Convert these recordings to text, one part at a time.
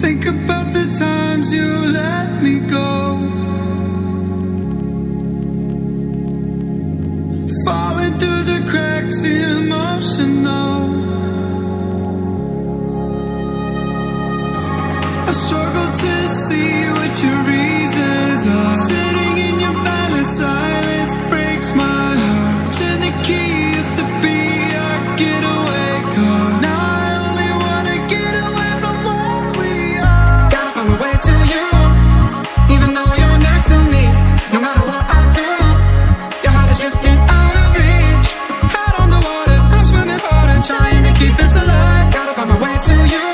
Think about the times you let me go, falling through the cracks, emotional. I struggle to see what your reasons are. Sitting in your balance, silence breaks my heart. Turn the key, used to be our getaway car. Now I only wanna get away from where we are. Gotta find my way to you, even though you're next to me. No matter what I do, your heart is drifting out of reach. Head on the water, I'm swimming hard and trying to keep this alive. Gotta find my way to you.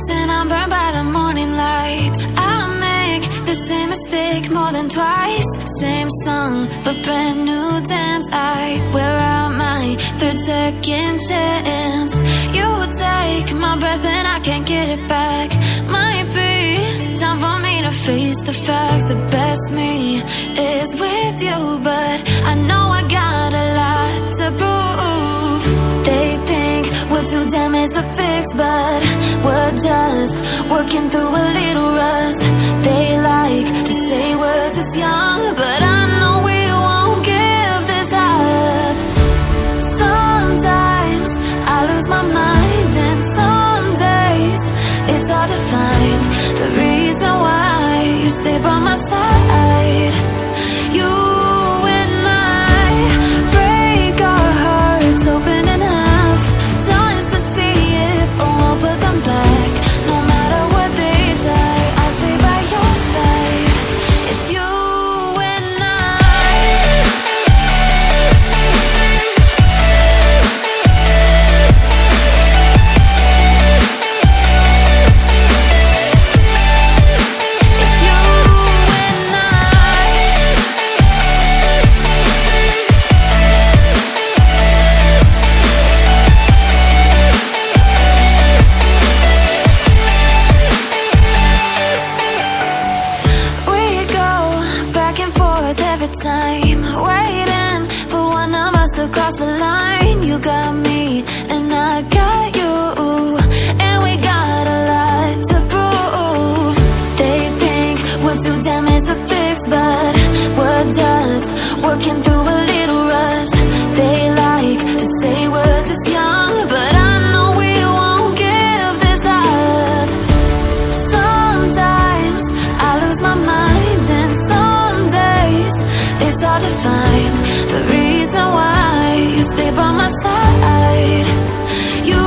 And I'm burned by the morning light. I make the same mistake more than twice. Same song, but brand new dance. I wear out my third second chance. You take my breath and I can't get it back. Might be time for me to face the facts. The best me is with you, but I know I got a lot to prove. They think we're too damaged to fix, but we're just working through a little rust. They like to say we're just young, but I know we won't give this up. Sometimes I lose my mind, and some days it's hard to find the reason why you stay by my side. You and I break our hearts open in half, just to see if we'll put them back. No matter what they try, I'll stay by your side. It's you the time, waiting for one of us to cross the line. You got me, and I got you, and we got a lot to prove. They think we're too damaged to fix, but we're just working through a little rust. They like to say we're just young, but I know we won't give this up. Sometimes I lose my mind, and some days it's hard to find the reason why you stay by my side. You